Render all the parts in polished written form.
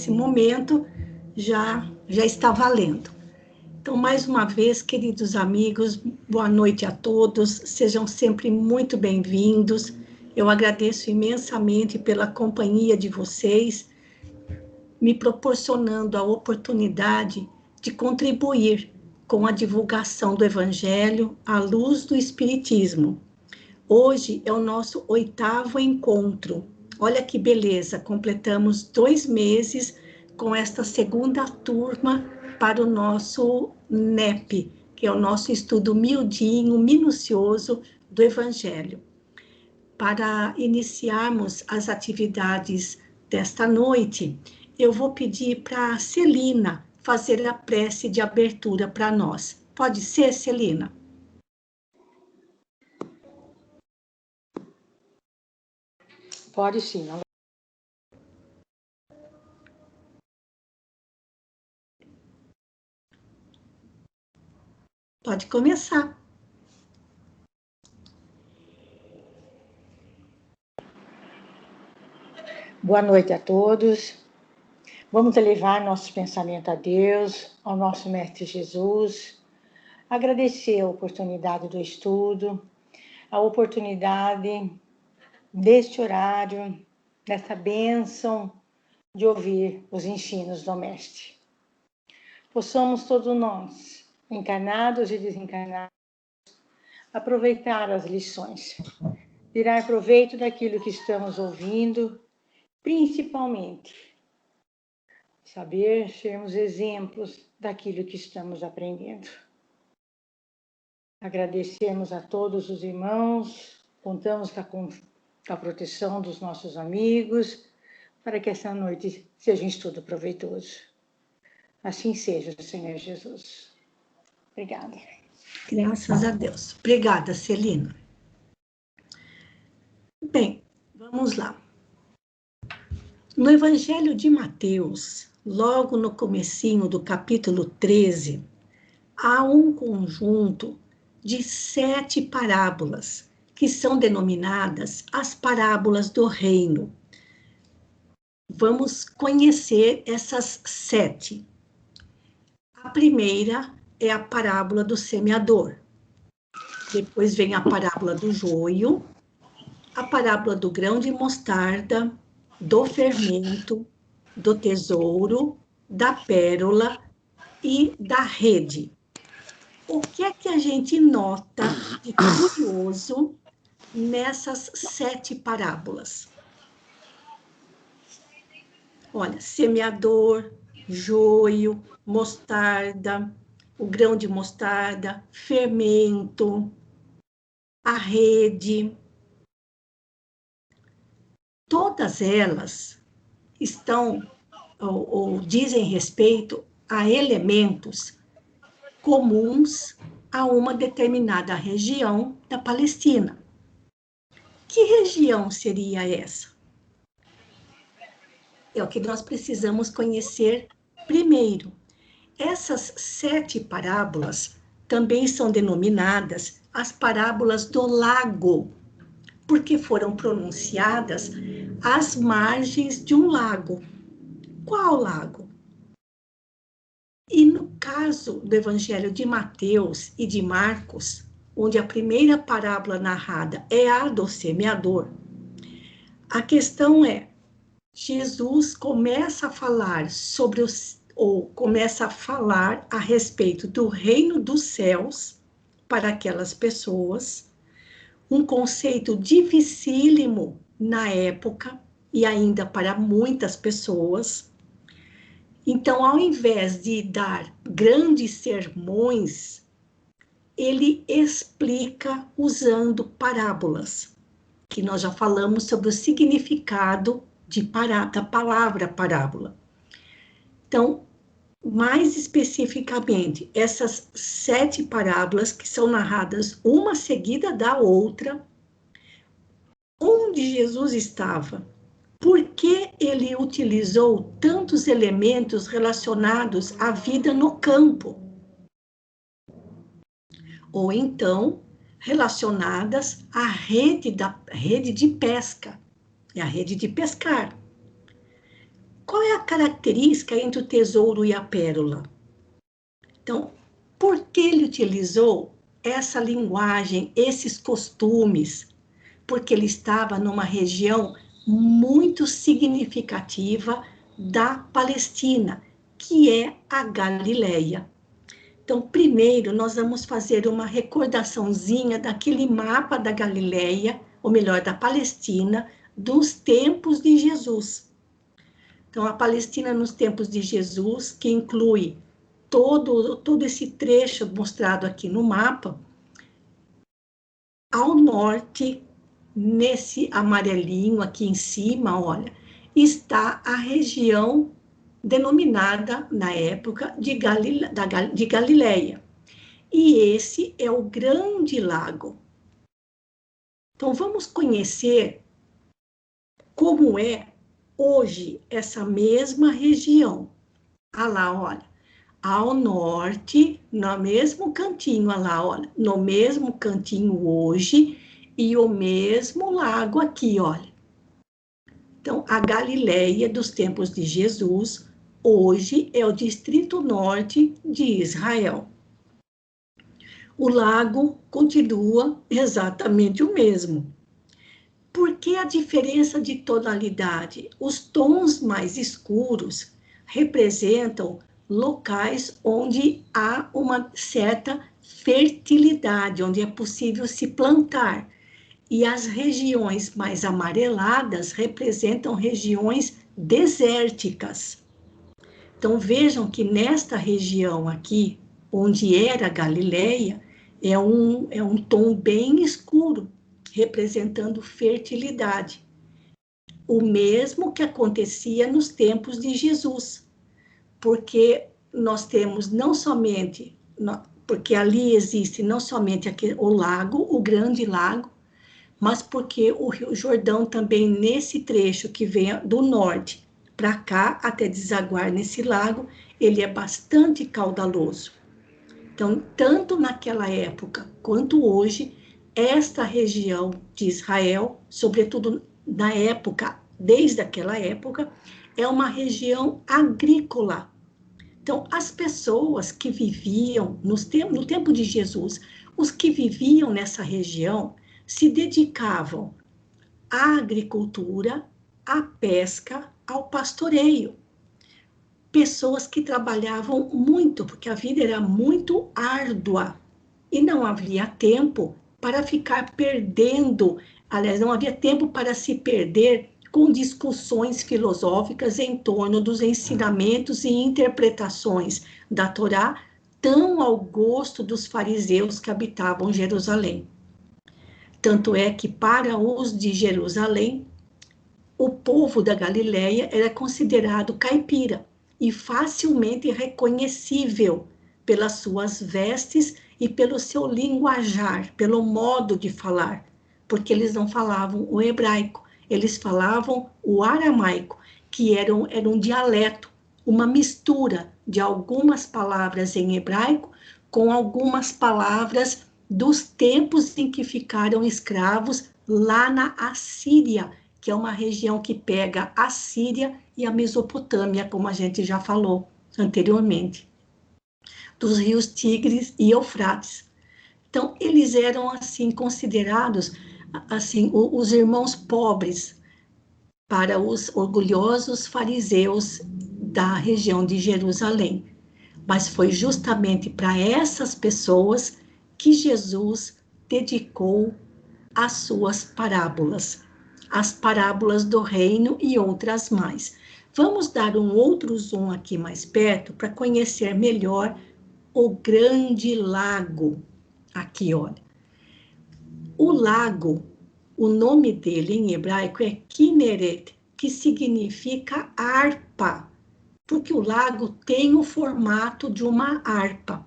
nesse momento, já está valendo. Então, mais uma vez, queridos amigos, boa noite a todos, sejam sempre muito bem-vindos. Eu agradeço imensamente pela companhia de vocês, me proporcionando a oportunidade de contribuir com a divulgação do Evangelho à luz do Espiritismo. Hoje é o nosso 8º encontro. Olha que beleza, completamos 2 meses com esta segunda turma para o nosso NEP, que é o nosso estudo miudinho, minucioso do Evangelho. Para iniciarmos as atividades desta noite, eu vou pedir para a Celina fazer a prece de abertura para nós. Pode ser, Celina? Pode sim. Pode começar. Boa noite a todos. Vamos elevar nossos pensamentos a Deus, ao nosso Mestre Jesus, agradecer a oportunidade do estudo, a oportunidade deste horário, dessa bênção de ouvir os ensinos do Mestre. Possamos todos nós, encarnados e desencarnados, aproveitar as lições, tirar proveito daquilo que estamos ouvindo, principalmente saber sermos exemplos daquilo que estamos aprendendo. Agradecemos a todos os irmãos, contamos com a proteção dos nossos amigos, para que essa noite seja um estudo proveitoso. Assim seja, Senhor Jesus. Obrigada. Graças a Deus. Obrigada, Celina. Bem, vamos lá. No Evangelho de Mateus, logo no comecinho do capítulo 13, há um conjunto de 7 parábolas, que são denominadas as parábolas do reino. Vamos conhecer essas 7. A primeira é a parábola do semeador. Depois vem a parábola do joio, a parábola do grão de mostarda, do fermento, do tesouro, da pérola e da rede. O que é que a gente nota de curioso nessas 7 parábolas? Olha, semeador, joio, mostarda, o grão de mostarda, fermento, a rede. Todas elas estão ou dizem respeito a elementos comuns a uma determinada região da Palestina. Que região seria essa? É o que nós precisamos conhecer primeiro. Essas 7 parábolas também são denominadas as parábolas do lago, porque foram pronunciadas às margens de um lago. Qual lago? E no caso do Evangelho de Mateus e de Marcos, onde a primeira parábola narrada é a do semeador, a questão é, Jesus começa a falar começa a falar a respeito do reino dos céus para aquelas pessoas, um conceito dificílimo na época e ainda para muitas pessoas. Então, ao invés de dar grandes sermões, ele explica usando parábolas, que nós já falamos sobre o significado da palavra parábola. Então, mais especificamente, essas 7 parábolas que são narradas uma seguida da outra, onde Jesus estava, por que ele utilizou tantos elementos relacionados à vida no campo, ou então relacionadas à rede de pesca, a rede de pescar. Qual é a característica entre o tesouro e a pérola? Então, por que ele utilizou essa linguagem, esses costumes? Porque ele estava numa região muito significativa da Palestina, que é a Galileia. Então, primeiro, nós vamos fazer uma recordaçãozinha daquele mapa da Galileia, ou melhor, da Palestina, dos tempos de Jesus. Então, a Palestina nos tempos de Jesus, que inclui todo esse trecho mostrado aqui no mapa, ao norte, nesse amarelinho aqui em cima, olha, está a região denominada, na época, de Galileia. E esse é o Grande Lago. Então, vamos conhecer como é hoje essa mesma região. Ah lá, olha, ao norte, no mesmo cantinho, olha lá, olha, no mesmo cantinho hoje, e o mesmo lago aqui, olha. Então, a Galileia dos tempos de Jesus, hoje é o Distrito Norte de Israel. O lago continua exatamente o mesmo. Por que a diferença de tonalidade? Os tons mais escuros representam locais onde há uma certa fertilidade, onde é possível se plantar. E as regiões mais amareladas representam regiões desérticas. Então, vejam que nesta região aqui, onde era Galileia, é um tom bem escuro, representando fertilidade. O mesmo que acontecia nos tempos de Jesus, porque nós temos não somente, porque ali existe não somente o lago, o Grande Lago, mas porque o Rio Jordão também, nesse trecho que vem do norte para cá, até desaguar nesse lago, ele é bastante caudaloso. Então, tanto naquela época quanto hoje, esta região de Israel, sobretudo na época, desde aquela época, é uma região agrícola. Então, as pessoas que viviam, no tempo de Jesus, os que viviam nessa região se dedicavam à agricultura, à pesca, ao pastoreio. Pessoas que trabalhavam muito, porque a vida era muito árdua e não havia tempo para ficar perdendo, aliás, não havia tempo para se perder com discussões filosóficas em torno dos ensinamentos e interpretações da Torá, tão ao gosto dos fariseus que habitavam Jerusalém. Tanto é que, para os de Jerusalém, o povo da Galileia era considerado caipira e facilmente reconhecível pelas suas vestes e pelo seu linguajar, pelo modo de falar, porque eles não falavam o hebraico, eles falavam o aramaico, que era um dialeto, uma mistura de algumas palavras em hebraico com algumas palavras dos tempos em que ficaram escravos lá na Assíria, que é uma região que pega a Síria e a Mesopotâmia, como a gente já falou anteriormente, dos rios Tigres e Eufrates. Então, eles eram, assim, considerados, assim, os irmãos pobres para os orgulhosos fariseus da região de Jerusalém. Mas foi justamente para essas pessoas que Jesus dedicou as suas parábolas, as parábolas do reino e outras mais. Vamos dar um outro zoom aqui mais perto para conhecer melhor o Grande Lago. Aqui, olha. O lago, o nome dele em hebraico é Kinneret, que significa harpa, porque o lago tem o formato de uma harpa.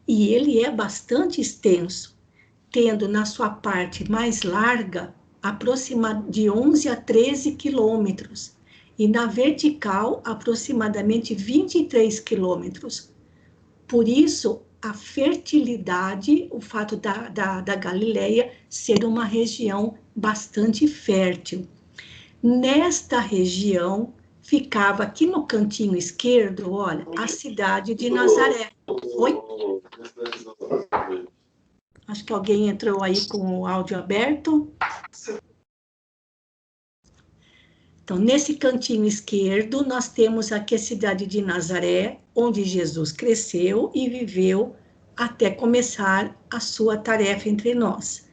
E ele é bastante extenso, tendo na sua parte mais larga aproximadamente de 11 a 13 quilômetros e na vertical aproximadamente 23 quilômetros. Por isso, a fertilidade, o fato da Galileia ser uma região bastante fértil. Nesta região ficava aqui no cantinho esquerdo, olha, a cidade de Nazaré. Oi? Acho que alguém entrou aí com o áudio aberto. Então, nesse cantinho esquerdo, nós temos aqui a cidade de Nazaré, onde Jesus cresceu e viveu até começar a sua tarefa entre nós.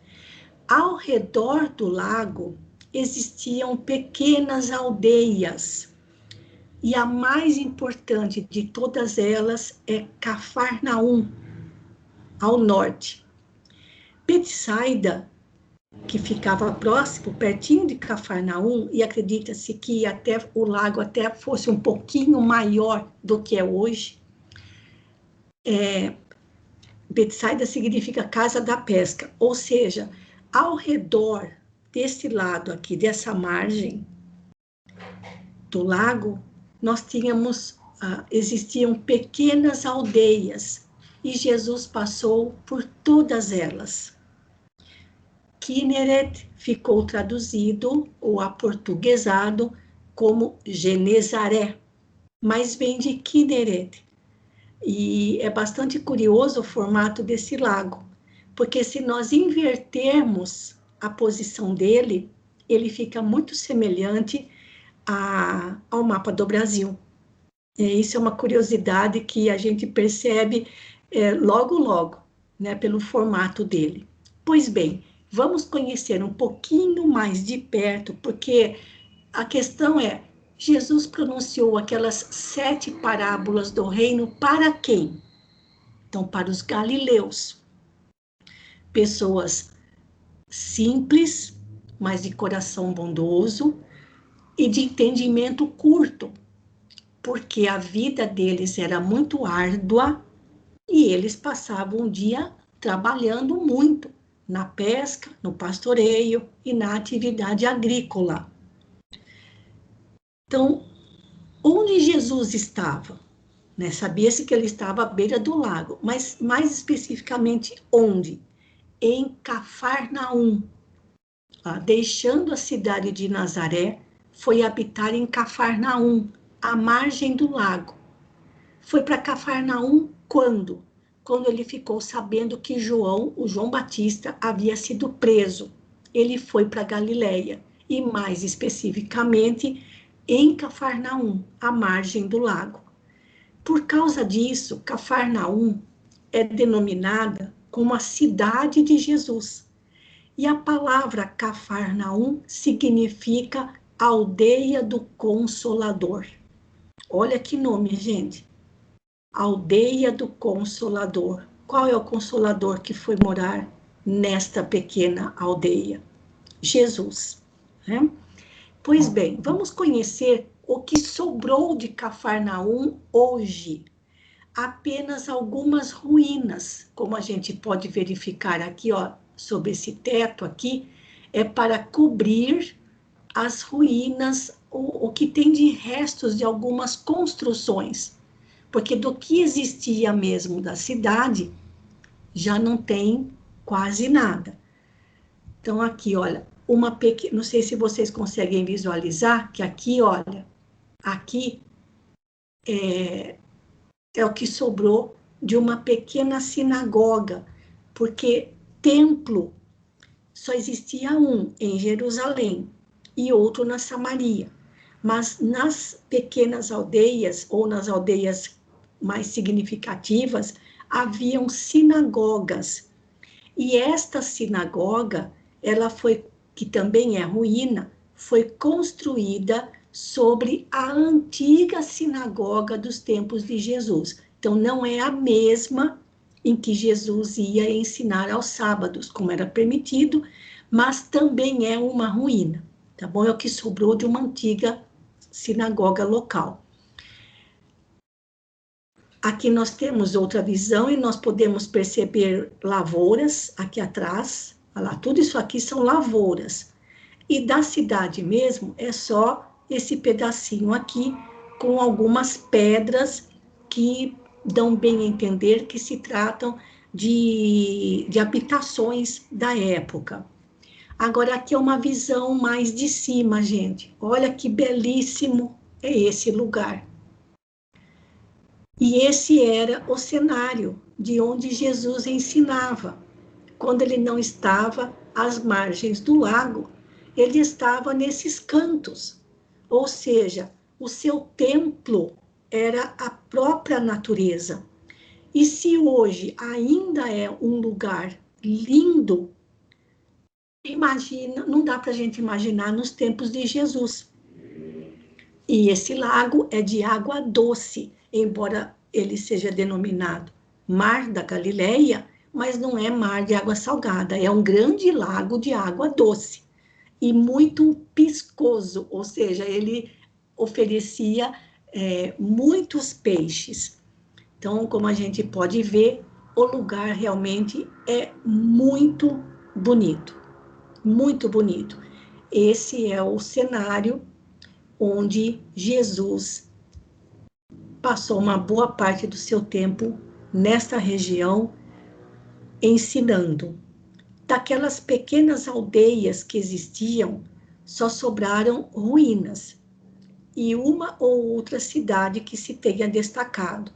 Ao redor do lago, existiam pequenas aldeias, e a mais importante de todas elas é Cafarnaum, ao norte. Betsaida, que ficava próximo, pertinho de Cafarnaum, e acredita-se que até o lago até fosse um pouquinho maior do que é hoje. Betsaida significa casa da pesca, ou seja, ao redor desse lado aqui, dessa margem do lago, nós tínhamos, existiam pequenas aldeias, e Jesus passou por todas elas. Kinneret ficou traduzido ou aportuguesado como Genezaré, mas vem de Kinneret. E é bastante curioso o formato desse lago, porque se nós invertermos a posição dele, ele fica muito semelhante ao mapa do Brasil. Isso é uma curiosidade que a gente percebe logo, né, pelo formato dele. Pois bem, vamos conhecer um pouquinho mais de perto, porque a questão é, Jesus pronunciou aquelas 7 parábolas do reino para quem? Então, para os galileus. Pessoas simples, mas de coração bondoso e de entendimento curto, porque a vida deles era muito árdua e eles passavam o dia trabalhando muito na pesca, no pastoreio e na atividade agrícola. Então, onde Jesus estava? Né? Sabia-se que ele estava à beira do lago, mas mais especificamente onde? Em Cafarnaum. Deixando a cidade de Nazaré, foi habitar em Cafarnaum, à margem do lago. Foi para Cafarnaum quando? Quando ele ficou sabendo que o João Batista, havia sido preso. Ele foi para Galileia, e mais especificamente em Cafarnaum, à margem do lago. Por causa disso, Cafarnaum é denominada como a cidade de Jesus. E a palavra Cafarnaum significa aldeia do Consolador. Olha que nome, gente. Aldeia do Consolador. Qual é o Consolador que foi morar nesta pequena aldeia? Jesus. Né? Pois bem, vamos conhecer o que sobrou de Cafarnaum hoje. Apenas algumas ruínas, como a gente pode verificar aqui, ó, sobre esse teto aqui, é para cobrir as ruínas, o que tem de restos de algumas construções, porque do que existia mesmo da cidade, já não tem quase nada. Então aqui, olha, não sei se vocês conseguem visualizar, que aqui, olha, aqui é o que sobrou de uma pequena sinagoga, porque templo só existia um em Jerusalém e outro na Samaria. Mas nas pequenas aldeias, ou nas aldeias mais significativas, haviam sinagogas. E esta sinagoga, que também é ruína, foi construída sobre a antiga sinagoga dos tempos de Jesus. Então, não é a mesma em que Jesus ia ensinar aos sábados, como era permitido, mas também é uma ruína, tá bom? É o que sobrou de uma antiga sinagoga local. Aqui nós temos outra visão e nós podemos perceber lavouras aqui atrás. Olha lá, tudo isso aqui são lavouras. E da cidade mesmo é só esse pedacinho aqui, com algumas pedras que dão bem a entender que se tratam de habitações da época. Agora aqui é uma visão mais de cima, gente. Olha que belíssimo é esse lugar. E esse era o cenário de onde Jesus ensinava. Quando ele não estava às margens do lago, ele estava nesses cantos. Ou seja, o seu templo era a própria natureza. E se hoje ainda é um lugar lindo, imagina, não dá para a gente imaginar nos tempos de Jesus. E esse lago é de água doce, embora ele seja denominado Mar da Galileia, mas não é mar de água salgada, é um grande lago de água doce e muito piscoso, ou seja, ele oferecia muitos peixes. Então, como a gente pode ver, o lugar realmente é muito bonito, muito bonito. Esse é o cenário onde Jesus passou uma boa parte do seu tempo nesta região ensinando. Daquelas pequenas aldeias que existiam, só sobraram ruínas e uma ou outra cidade que se tenha destacado.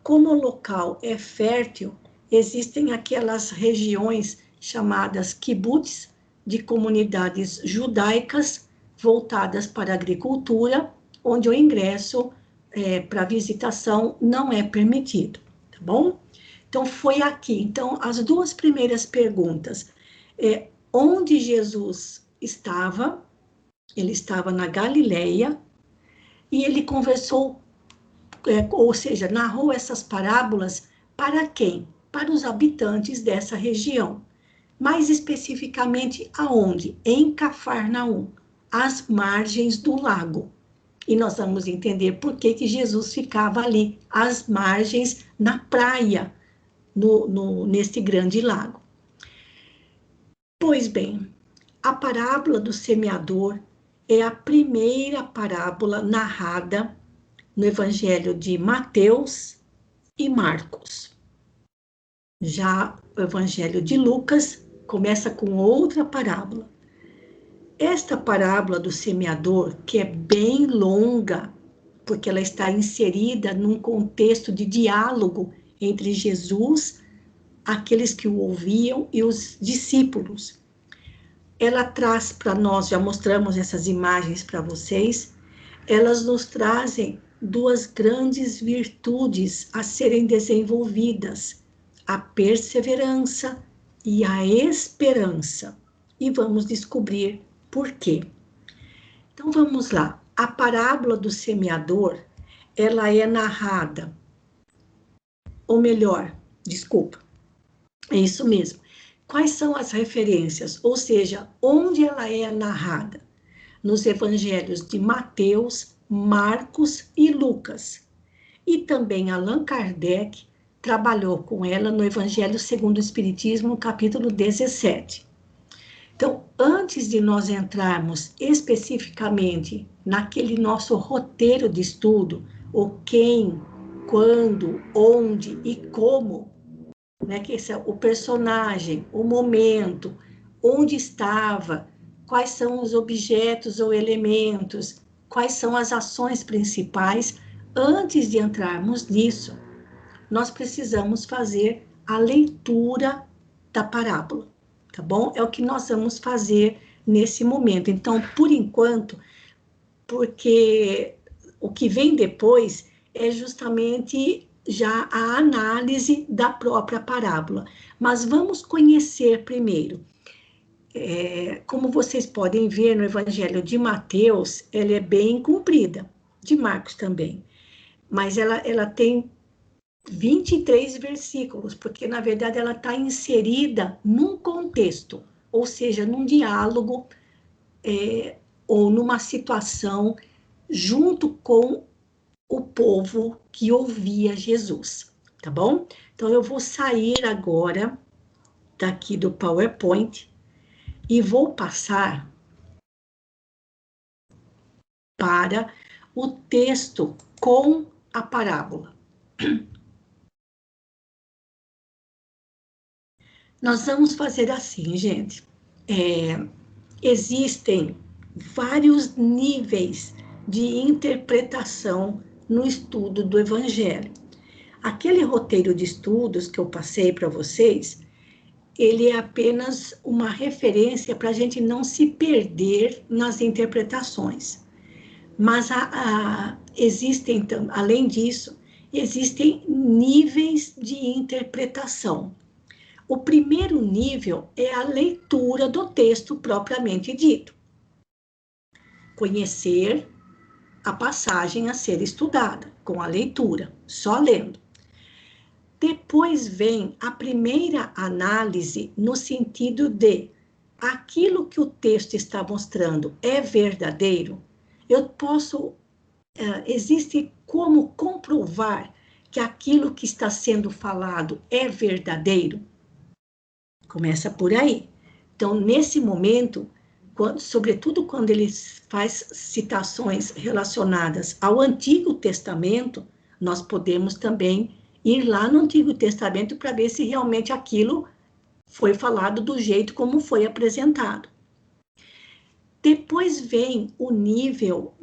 Como o local é fértil, existem aquelas regiões chamadas kibbutz, de comunidades judaicas voltadas para a agricultura, onde o ingresso para visitação não é permitido, tá bom? Então, foi aqui. Então, as duas primeiras perguntas. Onde Jesus estava? Ele estava na Galileia e ele conversou, ou seja, narrou essas parábolas para quem? Para os habitantes dessa região. Mais especificamente, aonde? Em Cafarnaum, às margens do lago. E nós vamos entender por que Jesus ficava ali, às margens, na praia, neste grande lago. Pois bem, a parábola do semeador é a primeira parábola narrada no Evangelho de Mateus e Marcos. Já o Evangelho de Lucas começa com outra parábola. Esta parábola do semeador, que é bem longa, porque ela está inserida num contexto de diálogo entre Jesus, aqueles que o ouviam e os discípulos. Ela traz para nós, já mostramos essas imagens para vocês, elas nos trazem duas grandes virtudes a serem desenvolvidas, a perseverança e a esperança. E vamos descobrir por quê. Então vamos lá. A parábola do semeador, ela é narrada, ou melhor, desculpa, é isso mesmo. Quais são as referências? Ou seja, onde ela é narrada? Nos evangelhos de Mateus, Marcos e Lucas. E também Allan Kardec trabalhou com ela no Evangelho segundo o Espiritismo, no capítulo 17. Então, antes de nós entrarmos especificamente naquele nosso roteiro de estudo, o quem, quando, onde e como, né, que esse é o personagem, o momento, onde estava, quais são os objetos ou elementos, quais são as ações principais, antes de entrarmos nisso, nós precisamos fazer a leitura da parábola, tá bom? É o que nós vamos fazer nesse momento. Então, por enquanto, porque o que vem depois é justamente já a análise da própria parábola. Mas vamos conhecer primeiro. Como vocês podem ver no Evangelho de Mateus, ela é bem comprida, de Marcos também. Mas ela tem 23 versículos, porque na verdade ela está inserida num contexto, ou seja, num diálogo ou numa situação junto com o povo que ouvia Jesus, tá bom? Então eu vou sair agora daqui do PowerPoint e vou passar para o texto com a parábola. Nós vamos fazer assim, gente. Existem vários níveis de interpretação no estudo do Evangelho. Aquele roteiro de estudos que eu passei para vocês, ele é apenas uma referência para a gente não se perder nas interpretações. Mas existem, além disso, existem níveis de interpretação. O primeiro nível é a leitura do texto propriamente dito. Conhecer a passagem a ser estudada, com a leitura, só lendo. Depois vem a primeira análise no sentido de aquilo que o texto está mostrando é verdadeiro. Existe como comprovar que aquilo que está sendo falado é verdadeiro? Começa por aí. Então, nesse momento, sobretudo quando ele faz citações relacionadas ao Antigo Testamento, nós podemos também ir lá no Antigo Testamento para ver se realmente aquilo foi falado do jeito como foi apresentado. Depois vem o nível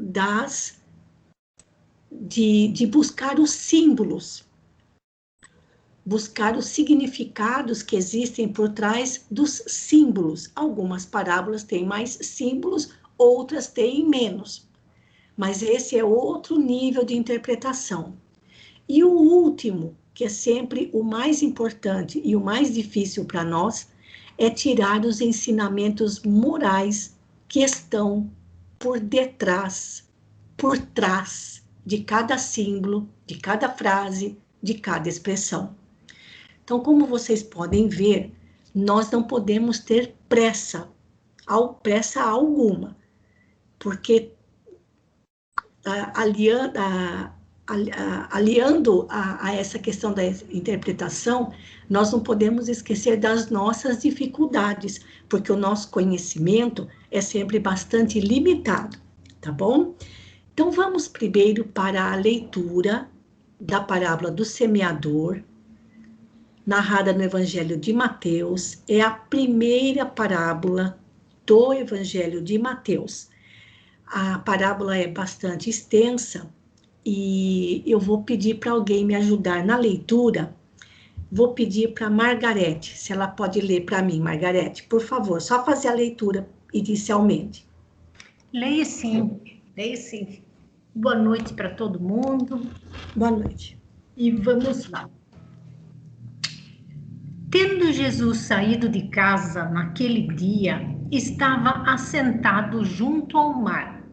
de buscar os símbolos, buscar os significados que existem por trás dos símbolos. Algumas parábolas têm mais símbolos, outras têm menos. Mas esse é outro nível de interpretação. E o último, que é sempre o mais importante e o mais difícil para nós, é tirar os ensinamentos morais que estão por detrás, por trás de cada símbolo, de cada frase, de cada expressão. Então, como vocês podem ver, nós não podemos ter pressa alguma, porque aliando a essa questão da interpretação, nós não podemos esquecer das nossas dificuldades, porque o nosso conhecimento é sempre bastante limitado, tá bom? Então, vamos primeiro para a leitura da parábola do semeador, narrada no Evangelho de Mateus. É a primeira parábola do Evangelho de Mateus. A parábola é bastante extensa e eu vou pedir para alguém me ajudar na leitura. Vou pedir para a Margarete, se ela pode ler para mim. Margarete, por favor, só fazer a leitura inicialmente. Leio sim, leio sim. Boa noite para todo mundo. Boa noite. E vamos lá. Tendo Jesus saído de casa naquele dia, estava assentado junto ao mar.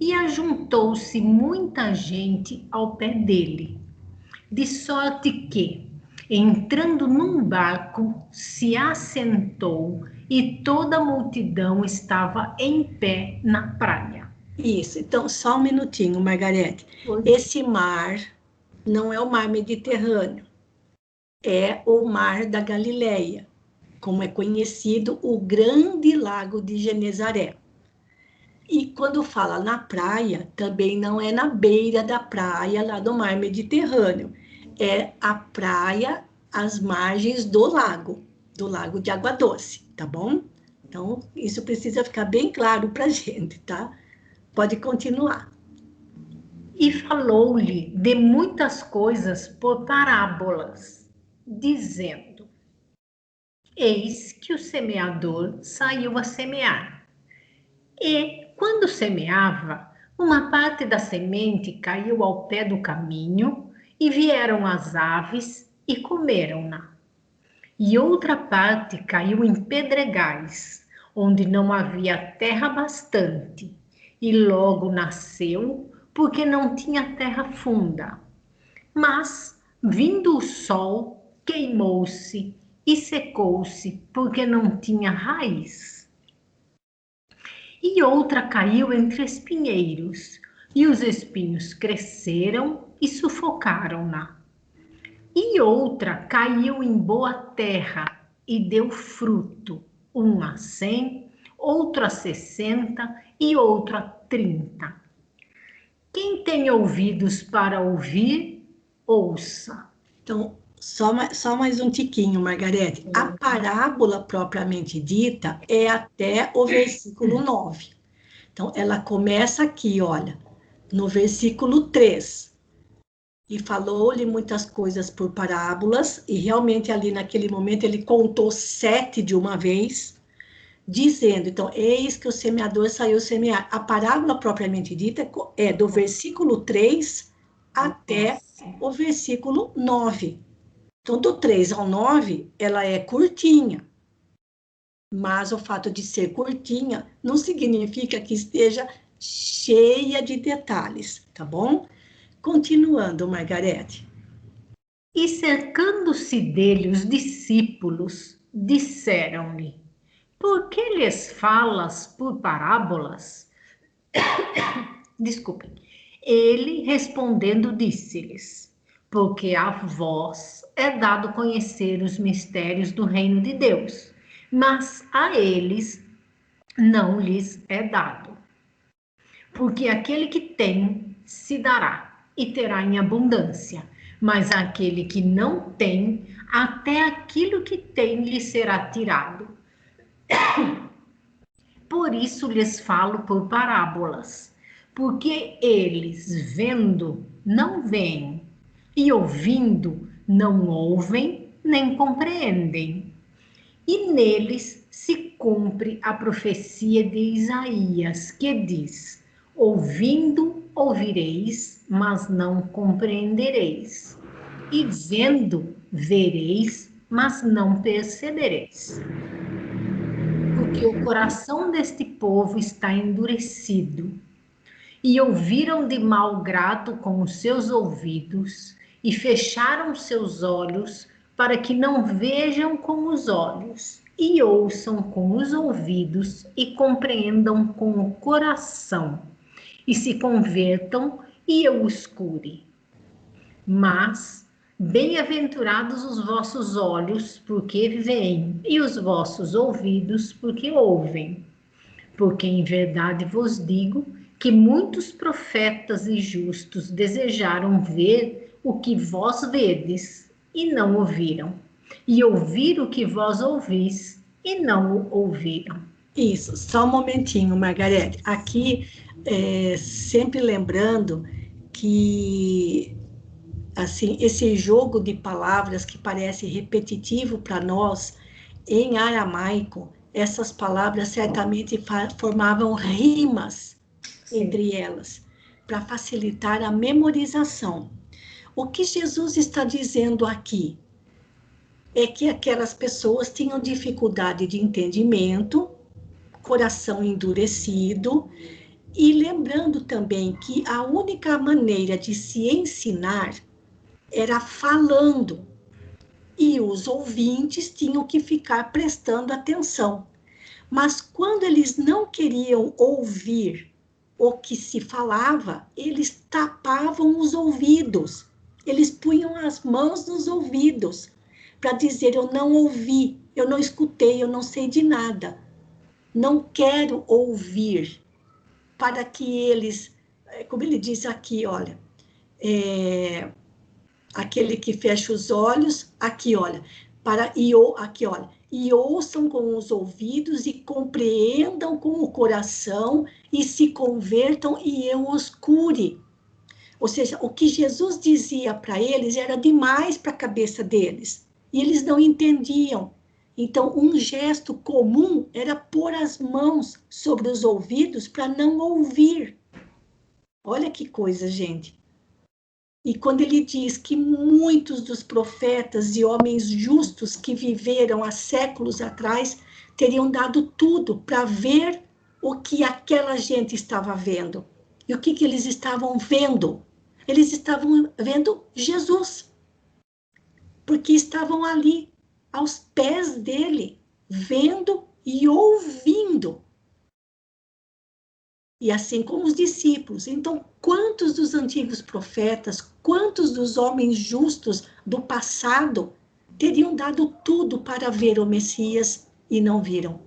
E ajuntou-se muita gente ao pé dele, de sorte que, entrando num barco, se assentou e toda a multidão estava em pé na praia. Isso, então só um minutinho, Margarete. Esse mar não é o mar Mediterrâneo, é o mar da Galileia, como é conhecido o grande lago de Genezaré. E quando fala na praia, também não é na beira da praia lá do mar Mediterrâneo, é a praia às margens do lago de água doce, tá bom? Então, isso precisa ficar bem claro para a gente, tá? Pode continuar. E falou-lhe de muitas coisas por parábolas, dizendo: Eis que o semeador saiu a semear. E, quando semeava, uma parte da semente caiu ao pé do caminho, e vieram as aves e comeram-na. E outra parte caiu em pedregais, onde não havia terra bastante, e logo nasceu, porque não tinha terra funda. Mas, vindo o sol, queimou-se e secou-se, porque não tinha raiz. E outra caiu entre espinheiros, e os espinhos cresceram e sufocaram-na. E outra caiu em boa terra e deu fruto, um a 100, outro a 60 e outro a 30. Quem tem ouvidos para ouvir, ouça. Então, só mais um tiquinho, Margarete. A parábola propriamente dita é até o versículo 9. Então, ela começa aqui, olha, no versículo 3. E falou-lhe muitas coisas por parábolas, e realmente ali naquele momento ele contou 7 de uma vez, dizendo, então, eis que o semeador saiu semear. A parábola propriamente dita é do versículo 3 até o versículo 9. Então, do 3 ao 9, ela é curtinha. Mas o fato de ser curtinha não significa que esteja cheia de detalhes, tá bom? Continuando, Margarete. E cercando-se dele os discípulos, disseram-lhe: Por que lhes falas por parábolas? Desculpem. Ele, respondendo, disse-lhes: Porque a vós é dado conhecer os mistérios do reino de Deus, mas a eles não lhes é dado. Porque aquele que tem, se dará, e terá em abundância, mas aquele que não tem, até aquilo que tem lhe será tirado. Por isso lhes falo por parábolas, porque eles, vendo, não veem, e ouvindo, não ouvem, nem compreendem. E neles se cumpre a profecia de Isaías, que diz: Ouvindo, ouvireis, mas não compreendereis. E vendo, vereis, mas não percebereis. Porque o coração deste povo está endurecido, e ouviram de mau grado com os seus ouvidos, e fecharam seus olhos, para que não vejam com os olhos, e ouçam com os ouvidos, e compreendam com o coração, e se convertam, e eu os cure. Mas bem-aventurados os vossos olhos, porque veem, e os vossos ouvidos, porque ouvem. Porque em verdade vos digo que muitos profetas e justos desejaram ver o que vós vedes e não ouviram, e ouvir o que vós ouvis e não ouviram. Isso, só um momentinho, Margarete. Aqui, sempre lembrando que, assim, esse jogo de palavras que parece repetitivo para nós, em aramaico, essas palavras certamente formavam rimas entre elas, para facilitar a memorização. O que Jesus está dizendo aqui é que aquelas pessoas tinham dificuldade de entendimento, coração endurecido, e lembrando também que a única maneira de se ensinar era falando, e os ouvintes tinham que ficar prestando atenção. Mas quando eles não queriam ouvir o que se falava, eles tapavam os ouvidos, eles punham as mãos nos ouvidos, para dizer, eu não ouvi, eu não escutei, eu não sei de nada, não quero ouvir, para que eles, como ele diz aqui, olha, aquele que fecha os olhos, aqui, olha, aqui, olha, e ouçam com os ouvidos e compreendam com o coração e se convertam e eu os cure. Ou seja, o que Jesus dizia para eles era demais para a cabeça deles, e eles não entendiam. Então, um gesto comum era pôr as mãos sobre os ouvidos para não ouvir. Olha que coisa, gente. E quando ele diz que muitos dos profetas e homens justos que viveram há séculos atrás teriam dado tudo para ver o que aquela gente estava vendo. E o que eles estavam vendo? Eles estavam vendo Jesus. Porque estavam ali, aos pés dele, vendo e ouvindo. E assim como os discípulos. Então, quantos dos antigos profetas, quantos dos homens justos do passado teriam dado tudo para ver o Messias e não viram?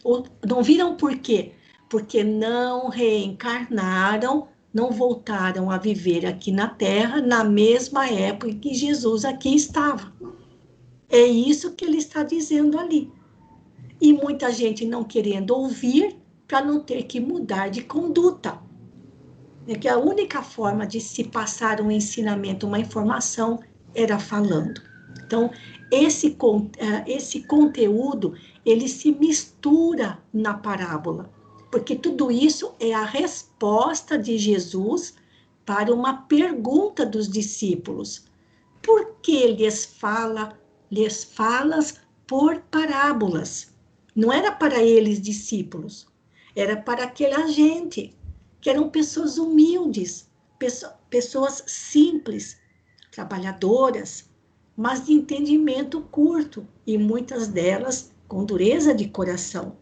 Ou não viram por quê? Porque não reencarnaram, não voltaram a viver aqui na Terra na mesma época que Jesus aqui estava. É isso que ele está dizendo ali. E muita gente não querendo ouvir, para não ter que mudar de conduta. É que a única forma de se passar um ensinamento, uma informação, era falando. Então, esse conteúdo, ele se mistura na parábola, porque tudo isso é a resposta de Jesus para uma pergunta dos discípulos. Por que lhes falas por parábolas? Não era para eles, discípulos, era para aquela gente, que eram pessoas humildes, pessoas simples, trabalhadoras, mas de entendimento curto, e muitas delas com dureza de coração.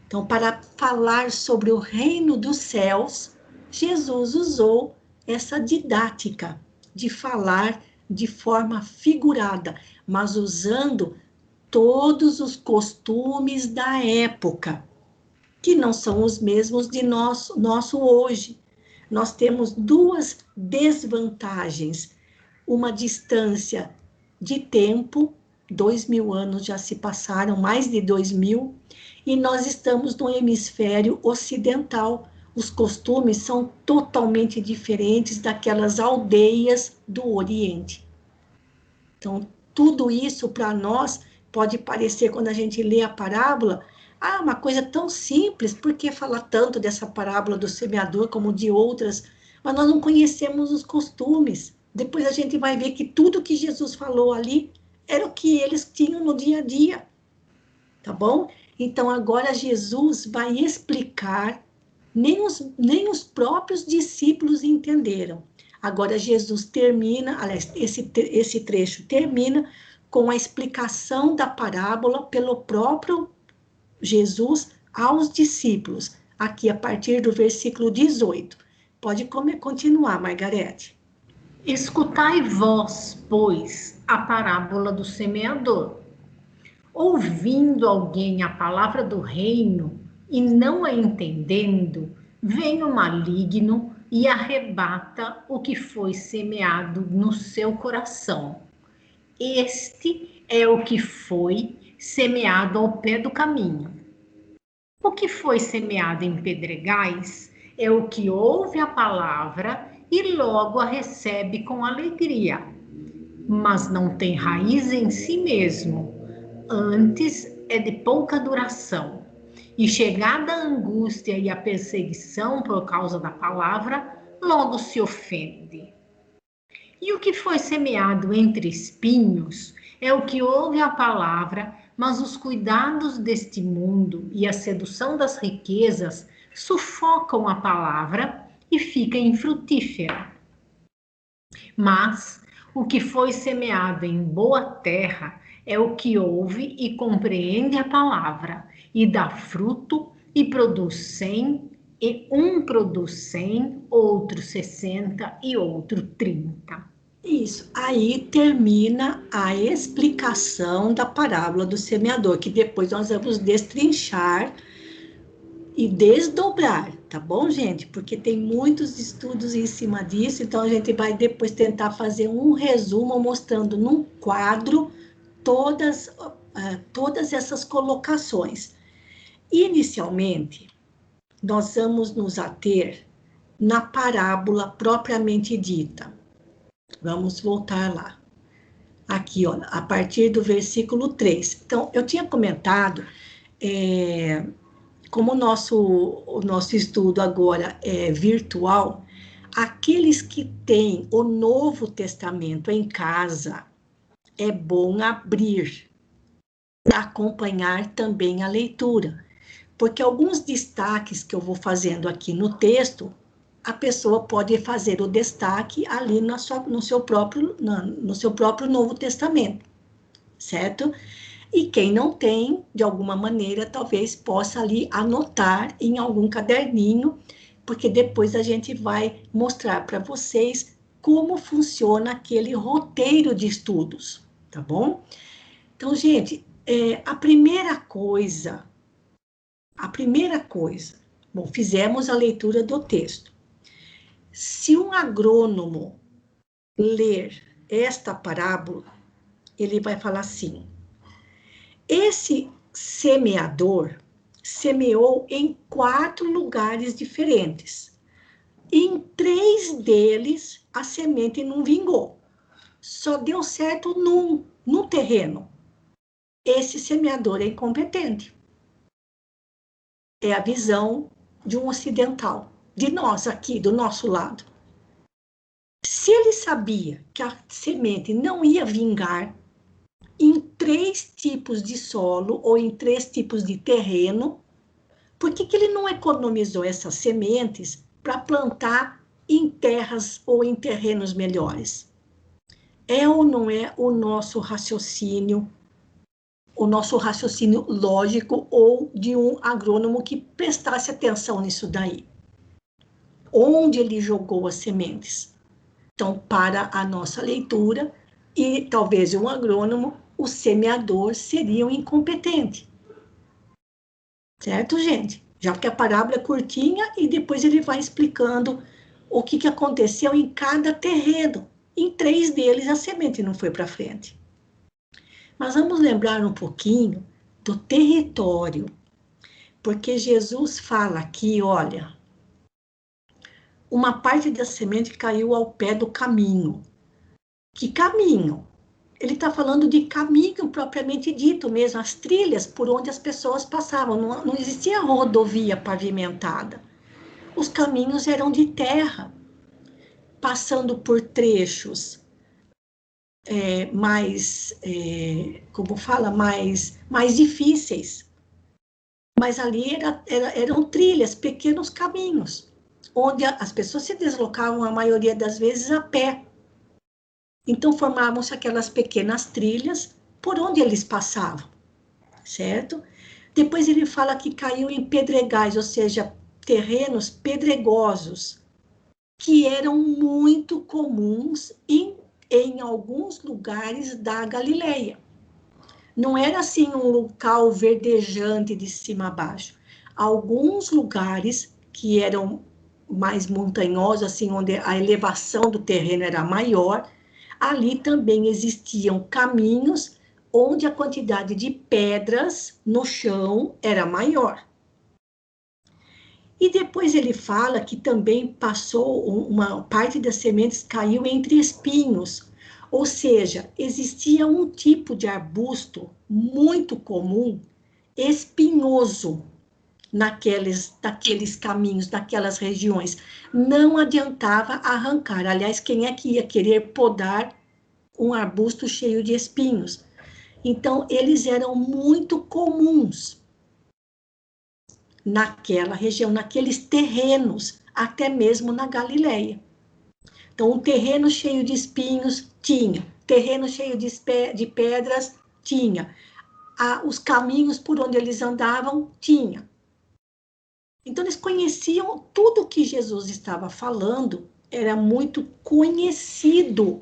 Então, para falar sobre o reino dos céus, Jesus usou essa didática de falar de forma figurada, mas usando todos os costumes da época, que não são os mesmos de nosso hoje. Nós temos duas desvantagens: uma distância de tempo, 2000 anos já se passaram, mais de 2000, e nós estamos no hemisfério ocidental. Os costumes são totalmente diferentes daquelas aldeias do Oriente. Então, tudo isso para nós pode parecer, quando a gente lê a parábola, uma coisa tão simples, por que falar tanto dessa parábola do semeador como de outras? Mas nós não conhecemos os costumes. Depois a gente vai ver que tudo que Jesus falou ali era o que eles tinham no dia a dia, tá bom? Então agora Jesus vai explicar, nem os próprios discípulos entenderam. Agora Jesus termina, aliás, esse trecho termina com a explicação da parábola pelo próprio Jesus aos discípulos, aqui a partir do versículo 18. Pode continuar, Margarete. Escutai vós, pois, a parábola do semeador. Ouvindo alguém a palavra do reino e não a entendendo, vem o maligno e arrebata o que foi semeado no seu coração. Este é o que foi semeado ao pé do caminho. O que foi semeado em pedregais é o que ouve a palavra e logo a recebe com alegria, mas não tem raiz em si mesmo, antes é de pouca duração. E chegada a angústia e a perseguição por causa da palavra, logo se ofende. E o que foi semeado entre espinhos é o que ouve a palavra, mas os cuidados deste mundo e a sedução das riquezas sufocam a palavra e fica infrutífera. Mas o que foi semeado em boa terra é o que ouve e compreende a palavra, e dá fruto, e produz 100, e um produz 100, outro 60 e outro 30. Isso, aí termina a explicação da parábola do semeador, que depois nós vamos destrinchar e desdobrar, tá bom, gente? Porque tem muitos estudos em cima disso, então a gente vai depois tentar fazer um resumo mostrando num quadro todas essas colocações. Inicialmente, nós vamos nos ater na parábola propriamente dita. Vamos voltar lá. Aqui, ó, a partir do versículo 3. Então, eu tinha comentado, como o nosso estudo agora é virtual, aqueles que têm o Novo Testamento em casa, é bom abrir para acompanhar também a leitura, porque alguns destaques que eu vou fazendo aqui no texto, a pessoa pode fazer o destaque ali no seu próprio Novo Testamento, certo? E quem não tem, de alguma maneira, talvez possa ali anotar em algum caderninho, porque depois a gente vai mostrar para vocês como funciona aquele roteiro de estudos, tá bom? Então, gente, a primeira coisa, bom, fizemos a leitura do texto. Se um agrônomo ler esta parábola, ele vai falar assim: esse semeador semeou em 4 lugares diferentes. Em 3 deles, a semente não vingou. Só deu certo num terreno. Esse semeador é incompetente. É a visão de um ocidental, de nós aqui, do nosso lado. Se ele sabia que a semente não ia vingar em 3 tipos de solo ou em 3 tipos de terreno, por que ele não economizou essas sementes para plantar em terras ou em terrenos melhores? É ou não é o nosso raciocínio lógico ou de um agrônomo que prestasse atenção nisso daí? Onde ele jogou as sementes? Então, para a nossa leitura, e talvez um agrônomo, o semeador seria um incompetente. Certo, gente? Já que a parábola é curtinha e depois ele vai explicando o que aconteceu em cada terreno. Em 3 deles a semente não foi para frente. Mas vamos lembrar um pouquinho do território, porque Jesus fala aqui, olha, uma parte da semente caiu ao pé do caminho. Que caminho? Ele está falando de caminho propriamente dito mesmo, as trilhas por onde as pessoas passavam. Não existia rodovia pavimentada. Os caminhos eram de terra, passando por trechos mais difíceis. Mas ali eram trilhas, pequenos caminhos, onde as pessoas se deslocavam, a maioria das vezes, a pé. Então, formavam-se aquelas pequenas trilhas por onde eles passavam, certo? Depois ele fala que caiu em pedregais, ou seja, terrenos pedregosos, que eram muito comuns em alguns lugares da Galileia. Não era assim um local verdejante de cima a baixo. Alguns lugares que eram mais montanhosos, assim, onde a elevação do terreno era maior, ali também existiam caminhos onde a quantidade de pedras no chão era maior. E depois ele fala que também passou, uma parte das sementes caiu entre espinhos, ou seja, existia um tipo de arbusto muito comum, espinhoso, naqueles caminhos, naquelas regiões. Não adiantava arrancar. Aliás, quem é que ia querer podar um arbusto cheio de espinhos? Então, eles eram muito comuns naquela região, naqueles terrenos, até mesmo na Galileia. Então, um terreno cheio de espinhos, tinha. Terreno cheio de pedras, tinha. Os caminhos por onde eles andavam, tinha. Então, eles conheciam tudo que Jesus estava falando, era muito conhecido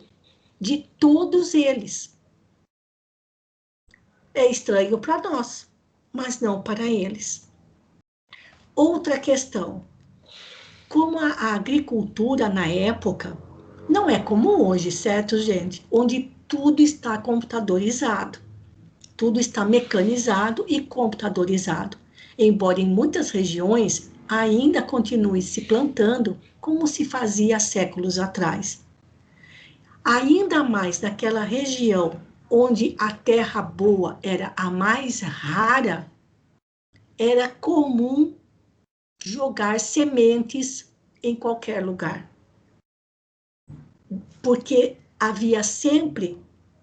de todos eles. É estranho para nós, mas não para eles. Outra questão. Como a agricultura na época não é como hoje, certo, gente? Onde tudo está computadorizado. Tudo está mecanizado e computadorizado. Embora em muitas regiões ainda continue se plantando como se fazia há séculos atrás. Ainda mais naquela região onde a terra boa era a mais rara, era comum jogar sementes em qualquer lugar. Porque havia sempre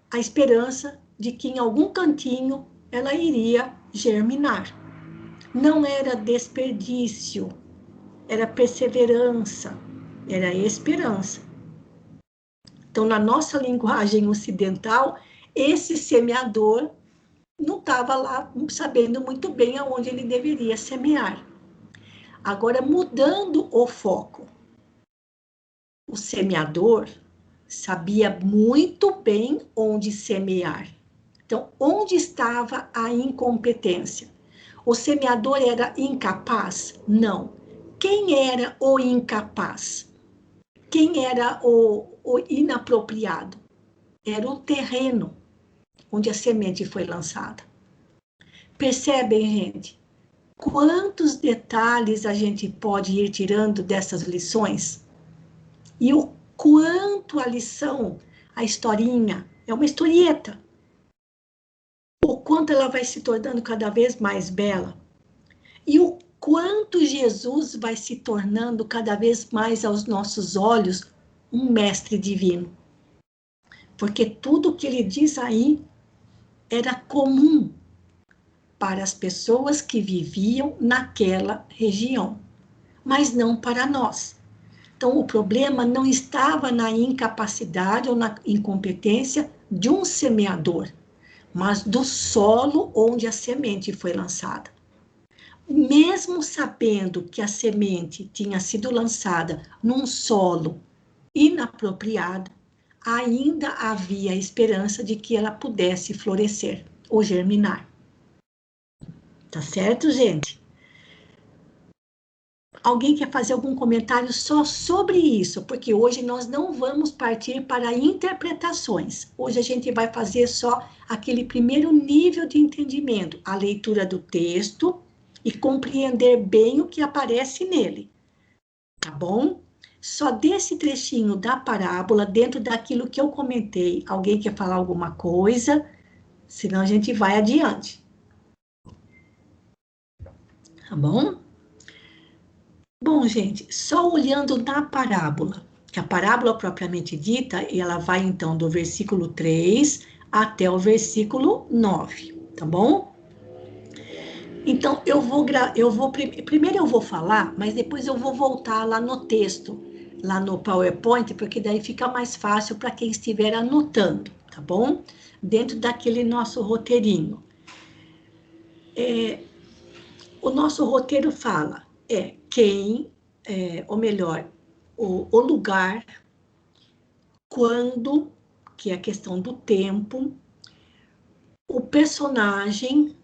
a esperança de que em algum cantinho ela iria germinar. Não era desperdício, era perseverança, era esperança. Então, na nossa linguagem ocidental, esse semeador não estava lá sabendo muito bem aonde ele deveria semear. Agora, mudando o foco, o semeador sabia muito bem onde semear. Então, onde estava a incompetência? O semeador era incapaz? Não. Quem era o incapaz? Quem era o inapropriado? Era o terreno onde a semente foi lançada. Percebem, gente? quantos detalhes a gente pode ir tirando dessas lições? E o quanto a lição, a historinha, é uma historieta. O quanto ela vai se tornando cada vez mais bela. E o quanto Jesus vai se tornando cada vez mais aos nossos olhos um mestre divino. Porque tudo que ele diz aí era comum para as pessoas que viviam naquela região, mas não para nós. Então, o problema não estava na incapacidade ou na incompetência de um semeador, mas do solo onde a semente foi lançada. Mesmo sabendo que a semente tinha sido lançada num solo inapropriado, ainda havia esperança de que ela pudesse florescer ou germinar. Tá certo, gente? Alguém quer fazer algum comentário só sobre isso? Porque hoje nós não vamos partir para interpretações. Hoje a gente vai fazer só aquele primeiro nível de entendimento, a leitura do texto e compreender bem o que aparece nele. Tá bom? Só desse trechinho da parábola, dentro daquilo que eu comentei. Alguém quer falar alguma coisa? Senão a gente vai adiante. Tá bom? Bom, gente, só olhando na parábola, que a parábola propriamente dita, ela vai então do versículo 3 até o versículo 9, tá bom? Então, primeiro eu vou falar, mas depois eu vou voltar lá no texto, lá no PowerPoint, porque daí fica mais fácil para quem estiver anotando, tá bom? Dentro daquele nosso roteirinho. O nosso roteiro fala ou melhor, o lugar, quando, que é a questão do tempo, o personagem,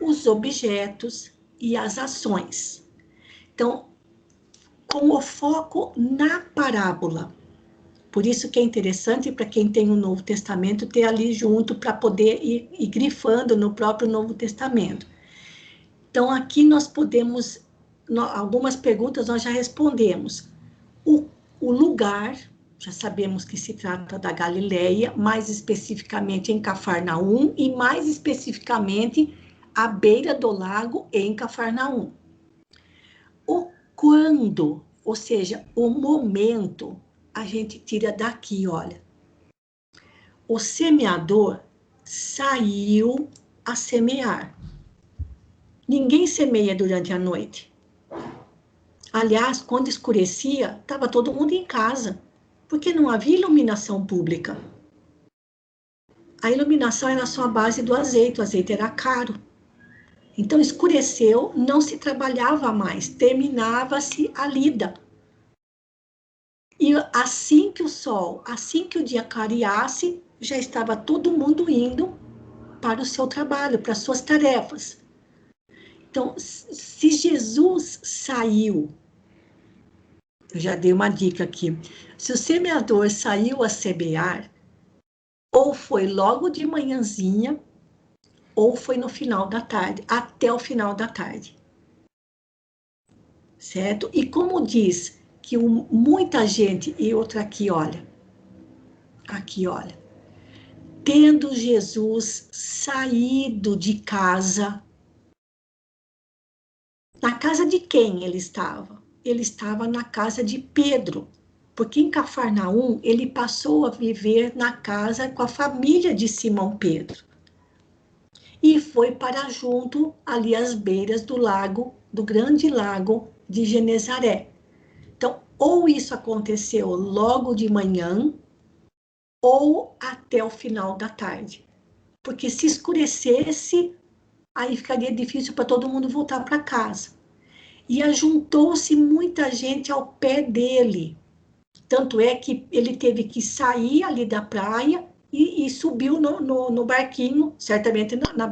os objetos e as ações. Então, com o foco na parábola. Por isso que é interessante para quem tem o Novo Testamento ter ali junto para poder ir grifando no próprio Novo Testamento. Então, aqui nós podemos, algumas perguntas nós já respondemos. O lugar, já sabemos que se trata da Galileia, mais especificamente em Cafarnaum, e mais especificamente à beira do lago em Cafarnaum. O quando, ou seja, o momento, a gente tira daqui, olha. O semeador saiu a semear. Ninguém semeia durante a noite. Aliás, quando escurecia, estava todo mundo em casa, porque não havia iluminação pública. A iluminação era só a base do azeite, o azeite era caro. Então, escureceu, não se trabalhava mais, terminava-se a lida. E assim que o dia clareasse, já estava todo mundo indo para o seu trabalho, para as suas tarefas. Então, se Jesus saiu, eu já dei uma dica aqui, se o semeador saiu a semear, ou foi logo de manhãzinha, ou foi no final da tarde, até o final da tarde. Certo? E como diz que muita gente, e outra aqui, olha, tendo Jesus saído de casa, na casa de quem ele estava? Ele estava na casa de Pedro, porque em Cafarnaum ele passou a viver na casa com a família de Simão Pedro. E foi para junto, ali às beiras do lago, do grande lago de Genezaré. Então, ou isso aconteceu logo de manhã, ou até o final da tarde. Porque se escurecesse, aí ficaria difícil para todo mundo voltar para casa. E ajuntou-se muita gente ao pé dele. Tanto é que ele teve que sair ali da praia e subiu no barquinho, certamente na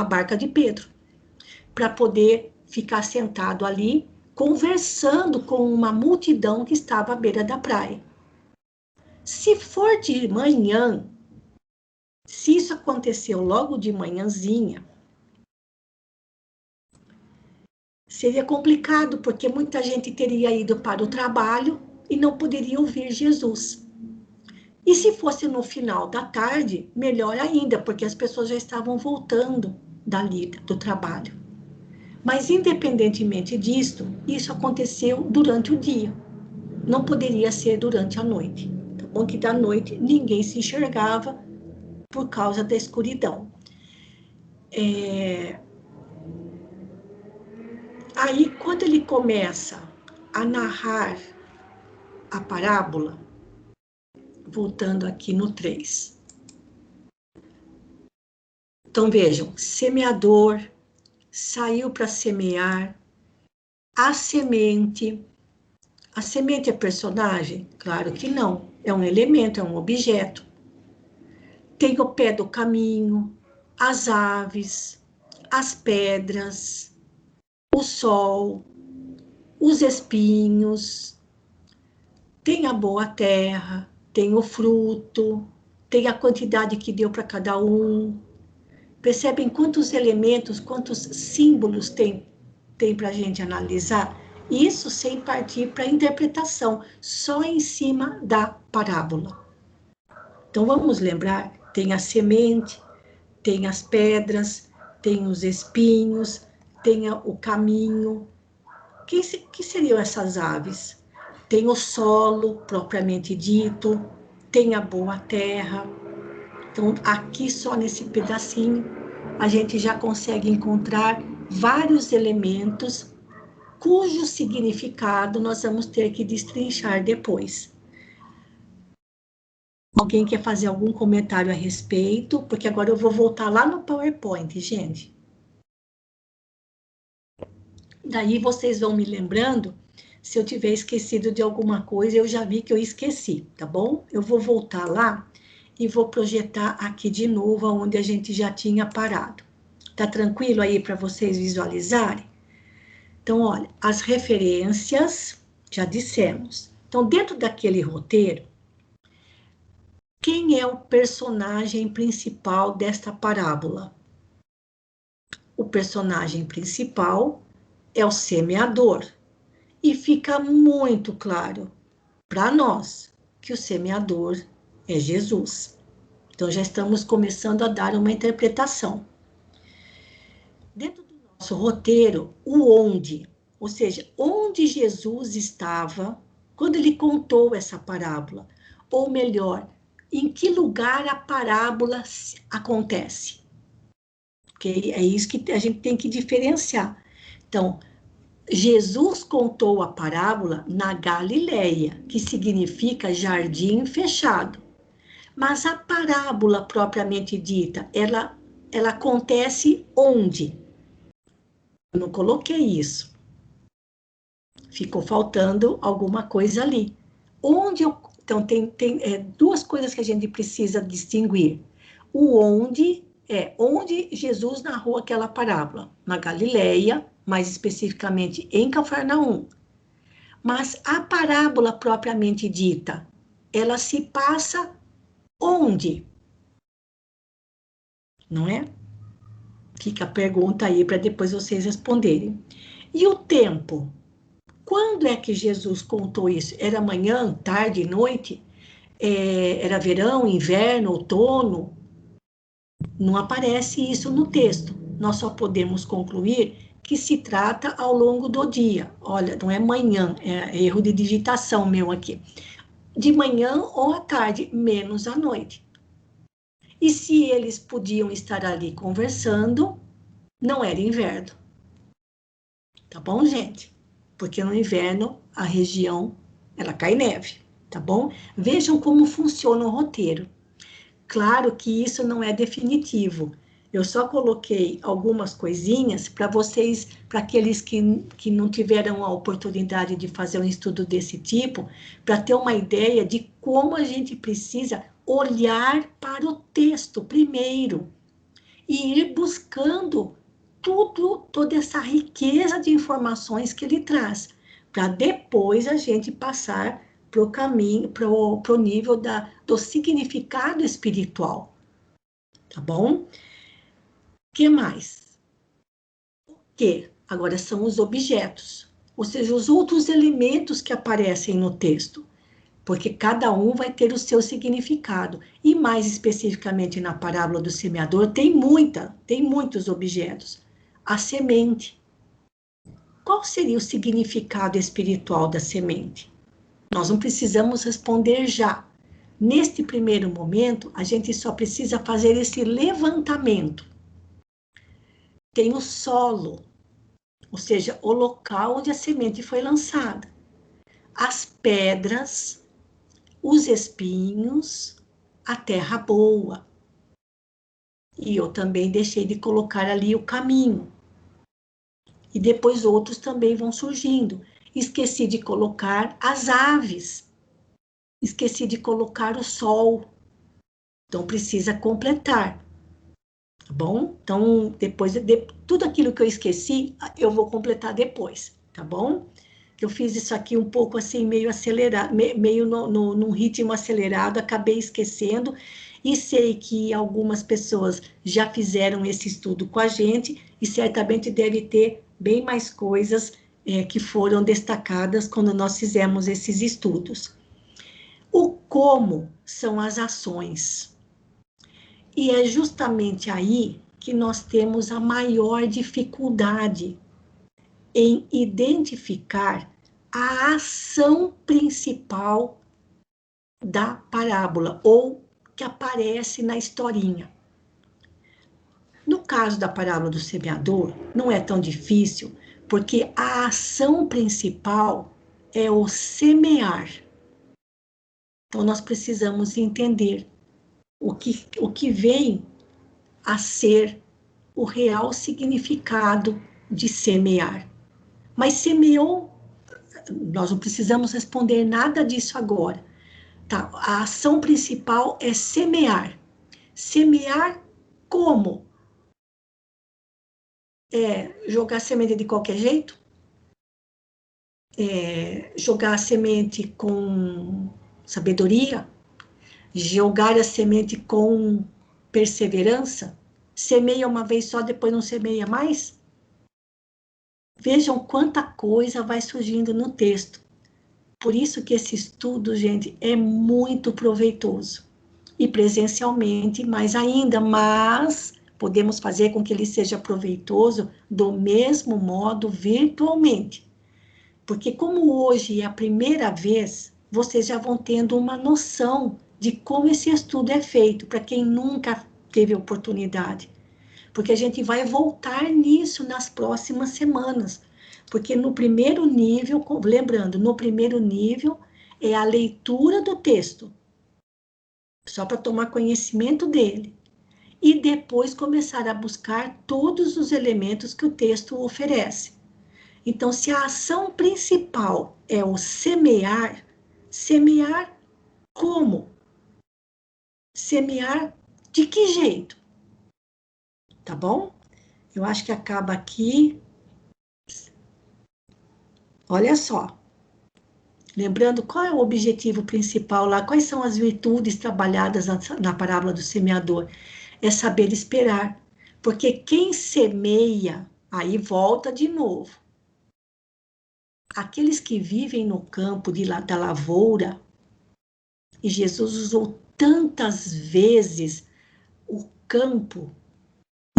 barca de Pedro, para poder ficar sentado ali, conversando com uma multidão que estava à beira da praia. Se for de manhã, se isso aconteceu logo de manhãzinha, seria complicado, porque muita gente teria ido para o trabalho e não poderia ouvir Jesus. E se fosse no final da tarde, melhor ainda, porque as pessoas já estavam voltando do trabalho. Mas, independentemente disso, isso aconteceu durante o dia. Não poderia ser durante a noite. Tá bom que da noite ninguém se enxergava por causa da escuridão. Aí, quando ele começa a narrar a parábola, voltando aqui no 3. Então, vejam, semeador saiu para semear, a semente é personagem? Claro que não, é um elemento, é um objeto. Tem o pé do caminho, as aves, as pedras, o sol, os espinhos, tem a boa terra, tem o fruto, tem a quantidade que deu para cada um. Percebem quantos elementos, quantos símbolos tem para a gente analisar? Isso sem partir para a interpretação, só em cima da parábola. Então, vamos lembrar, tem a semente, tem as pedras, tem os espinhos, tem o caminho. Que seriam essas aves? Tem o solo, propriamente dito, tem a boa terra. Então, aqui só nesse pedacinho, a gente já consegue encontrar vários elementos cujo significado nós vamos ter que destrinchar depois. Alguém quer fazer algum comentário a respeito? Porque agora eu vou voltar lá no PowerPoint, gente. Daí vocês vão me lembrando, se eu tiver esquecido de alguma coisa, eu já vi que eu esqueci, tá bom? Eu vou voltar lá e vou projetar aqui de novo, onde a gente já tinha parado. Tá tranquilo aí para vocês visualizarem? Então, olha, as referências, já dissemos. Então, dentro daquele roteiro, quem é o personagem principal desta parábola? O personagem principal é o semeador. E fica muito claro para nós que o semeador é Jesus. Então, já estamos começando a dar uma interpretação. Dentro do nosso roteiro, o onde, ou seja, onde Jesus estava quando ele contou essa parábola, ou melhor, em que lugar a parábola acontece. Porque é isso que a gente tem que diferenciar. Então, Jesus contou a parábola na Galileia, que significa jardim fechado. Mas a parábola propriamente dita, ela acontece onde? Eu não coloquei isso. Ficou faltando alguma coisa ali. Então, tem duas coisas que a gente precisa distinguir. O onde é onde Jesus narrou aquela parábola, na Galileia, mais especificamente em Cafarnaum. Mas a parábola propriamente dita, ela se passa onde? Não é? Fica a pergunta aí para depois vocês responderem. E o tempo? Quando é que Jesus contou isso? Era manhã, tarde, noite? Era verão, inverno, outono? Não aparece isso no texto. Nós só podemos concluir que se trata ao longo do dia. Olha, não é manhã, é erro de digitação meu aqui. De manhã ou à tarde, menos à noite. E se eles podiam estar ali conversando, não era inverno. Tá bom, gente? Porque no inverno a região, ela cai neve, tá bom? Vejam como funciona o roteiro. Claro que isso não é definitivo. Eu só coloquei algumas coisinhas para vocês, para aqueles que não tiveram a oportunidade de fazer um estudo desse tipo, para ter uma ideia de como a gente precisa olhar para o texto primeiro e ir buscando toda essa riqueza de informações que ele traz, para depois a gente passar para o caminho, para o nível do significado espiritual. Tá bom? O que mais? O que? Agora são os objetos, ou seja, os outros elementos que aparecem no texto, porque cada um vai ter o seu significado. E mais especificamente na parábola do semeador, tem muitos objetos. A semente. Qual seria o significado espiritual da semente? Nós não precisamos responder já. Neste primeiro momento, a gente só precisa fazer esse levantamento. Tem o solo, ou seja, o local onde a semente foi lançada. As pedras, os espinhos, a terra boa. E eu também deixei de colocar ali o caminho. E depois outros também vão surgindo. Esqueci de colocar as aves. Esqueci de colocar o sol. Então, precisa completar. Tá bom? Então, depois, tudo aquilo que eu esqueci, eu vou completar depois. Tá bom? Eu fiz isso aqui um pouco assim, meio acelerado, meio num ritmo acelerado, acabei esquecendo. E sei que algumas pessoas já fizeram esse estudo com a gente e certamente deve ter bem mais coisas que foram destacadas quando nós fizemos esses estudos. O como são as ações. E é justamente aí que nós temos a maior dificuldade em identificar a ação principal da parábola, ou que aparece na historinha. No caso da parábola do semeador, não é tão difícil, porque a ação principal é o semear. Então, nós precisamos entender o que vem a ser o real significado de semear. Mas semeou, nós não precisamos responder nada disso agora. Tá? A ação principal é semear. Semear como? Jogar semente de qualquer jeito? Jogar a semente com sabedoria? Jogar a semente com perseverança? Semeia uma vez só, depois não semeia mais? Vejam quanta coisa vai surgindo no texto. Por isso que esse estudo, gente, é muito proveitoso. E presencialmente mais ainda, mas podemos fazer com que ele seja proveitoso do mesmo modo virtualmente. Porque como hoje é a primeira vez, vocês já vão tendo uma noção de como esse estudo é feito, para quem nunca teve oportunidade. Porque a gente vai voltar nisso nas próximas semanas. Porque no primeiro nível, lembrando, no primeiro nível é a leitura do texto, só para tomar conhecimento dele. E depois começar a buscar todos os elementos que o texto oferece. Então, se a ação principal é o semear, semear como? Semear de que jeito? Tá bom? Eu acho que acaba aqui. Olha só. Lembrando, qual é o objetivo principal lá? Quais são as virtudes trabalhadas na parábola do semeador? É saber esperar. Porque quem semeia, aí volta de novo. Aqueles que vivem no campo da lavoura, e Jesus usou tantas vezes o campo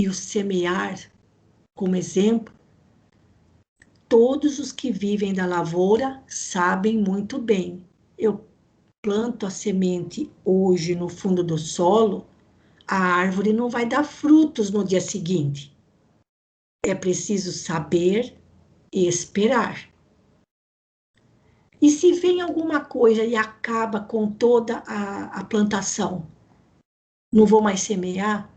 e o semear como exemplo, todos os que vivem da lavoura sabem muito bem. Eu planto a semente hoje no fundo do solo, a árvore não vai dar frutos no dia seguinte. É preciso saber e esperar. E se vem alguma coisa e acaba com toda a plantação, não vou mais semear?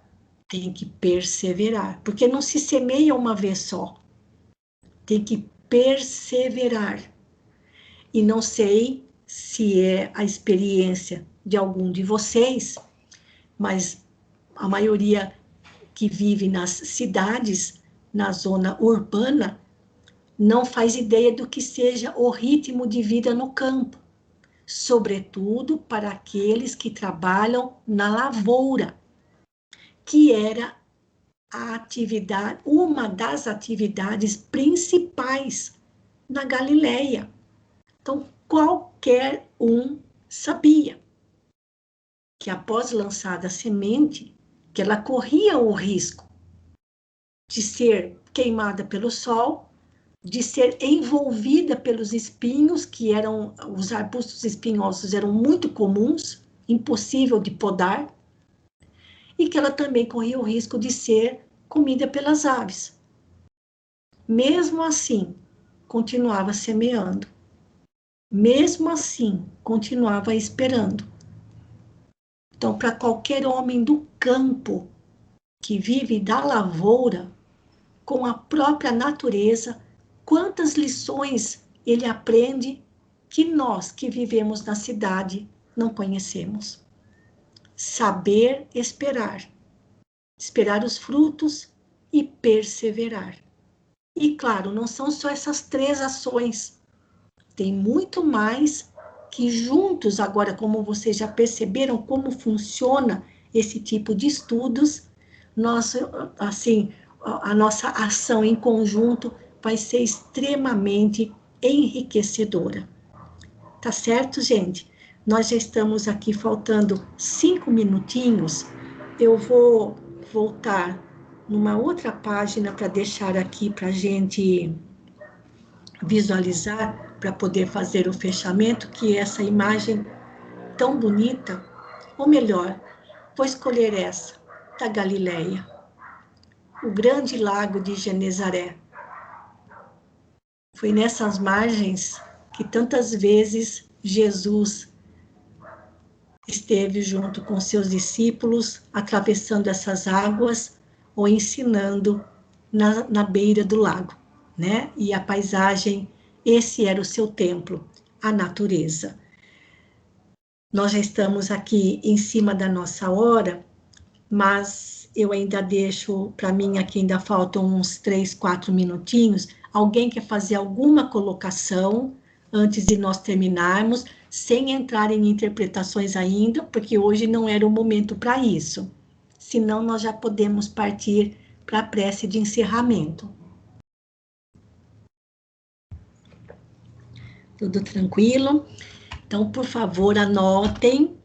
Tem que perseverar, porque não se semeia uma vez só. Tem que perseverar. E não sei se é a experiência de algum de vocês, mas a maioria que vive nas cidades, na zona urbana, não faz ideia do que seja o ritmo de vida no campo, sobretudo para aqueles que trabalham na lavoura, que era a atividade, uma das atividades principais na Galileia. Então, qualquer um sabia que após lançada a semente, que ela corria o risco de ser queimada pelo sol, de ser envolvida pelos espinhos, que eram, os arbustos espinhosos eram muito comuns, impossível de podar, e que ela também corria o risco de ser comida pelas aves. Mesmo assim, continuava semeando. Mesmo assim, continuava esperando. Então, para qualquer homem do campo que vive da lavoura, com a própria natureza, quantas lições ele aprende que nós que vivemos na cidade não conhecemos. Saber esperar, esperar os frutos e perseverar. E claro, não são só essas 3 ações, tem muito mais que juntos, agora, como vocês já perceberam como funciona esse tipo de estudos, nós, assim, a nossa ação em conjunto vai ser extremamente enriquecedora. Tá certo, gente? Nós já estamos aqui faltando 5 minutinhos. Eu vou voltar numa outra página para deixar aqui para a gente visualizar, para poder fazer o fechamento, que é essa imagem tão bonita, ou melhor, vou escolher essa, da Galileia, o grande lago de Genezaré. Foi nessas margens que tantas vezes Jesus esteve junto com seus discípulos, atravessando essas águas ou ensinando na beira do lago, né? E a paisagem, esse era o seu templo, a natureza. Nós já estamos aqui em cima da nossa hora, mas eu ainda deixo, para mim aqui ainda faltam uns 3, 4 minutinhos. Alguém quer fazer alguma colocação antes de nós terminarmos, sem entrar em interpretações ainda, porque hoje não era o momento para isso. Senão nós já podemos partir para a prece de encerramento. Tudo tranquilo? Então, por favor, anotem,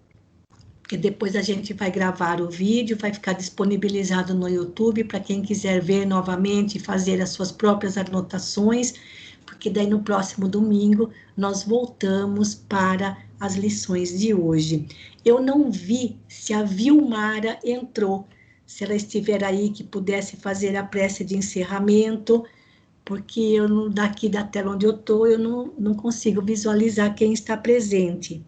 que depois a gente vai gravar o vídeo, vai ficar disponibilizado no YouTube para quem quiser ver novamente e fazer as suas próprias anotações, porque daí no próximo domingo nós voltamos para as lições de hoje. Eu não vi se a Vilmara entrou, se ela estiver aí, que pudesse fazer a prece de encerramento, porque eu daqui da tela onde eu estou, eu não consigo visualizar quem está presente.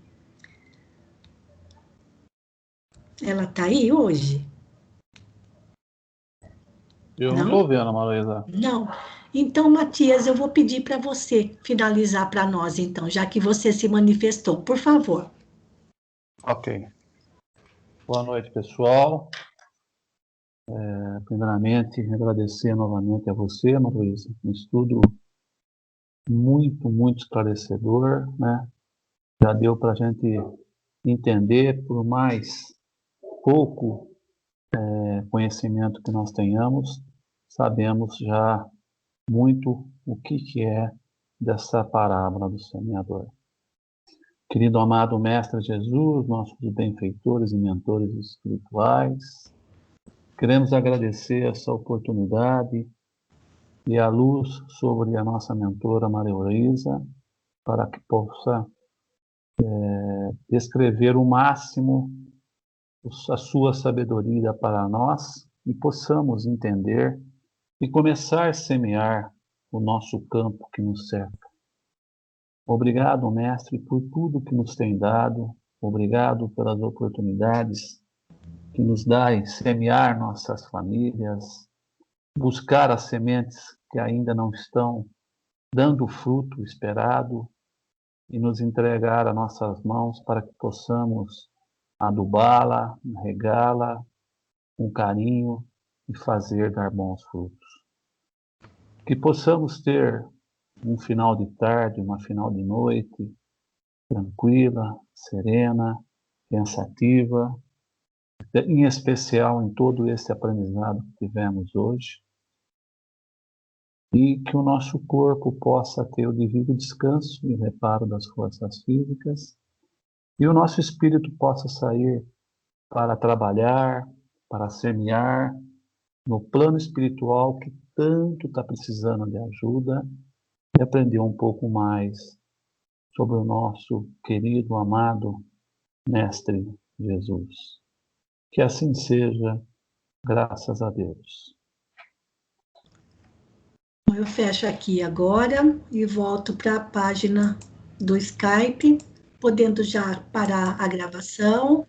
Ela está aí hoje? Eu não estou vendo, Maria. Não. Então, Matias, eu vou pedir para você finalizar para nós, então, já que você se manifestou, por favor. Ok. Boa noite, pessoal. Primeiramente, agradecer novamente a você, Maria, um estudo muito esclarecedor, né? Já deu para a gente entender, por mais pouco conhecimento que nós tenhamos, sabemos já muito o que é dessa parábola do semeador. Querido amado Mestre Jesus, nossos benfeitores e mentores espirituais, queremos agradecer essa oportunidade e a luz sobre a nossa mentora Maria Luísa, para que possa descrever o máximo a sua sabedoria para nós e possamos entender e começar a semear o nosso campo que nos cerca. Obrigado, Mestre, por tudo que nos tem dado. Obrigado pelas oportunidades que nos dá em semear nossas famílias, buscar as sementes que ainda não estão dando o fruto esperado e nos entregar a nossas mãos para que possamos adubá-la, regá-la com carinho e fazer dar bons frutos. Que possamos ter um final de tarde, uma final de noite, tranquila, serena, pensativa, em especial em todo esse aprendizado que tivemos hoje, e que o nosso corpo possa ter o devido descanso e reparo das forças físicas, e o nosso espírito possa sair para trabalhar, para semear no plano espiritual que tanto está precisando de ajuda, e aprender um pouco mais sobre o nosso querido, amado Mestre Jesus. Que assim seja, graças a Deus. Eu fecho aqui agora e volto para a página do Skype, podendo já parar a gravação.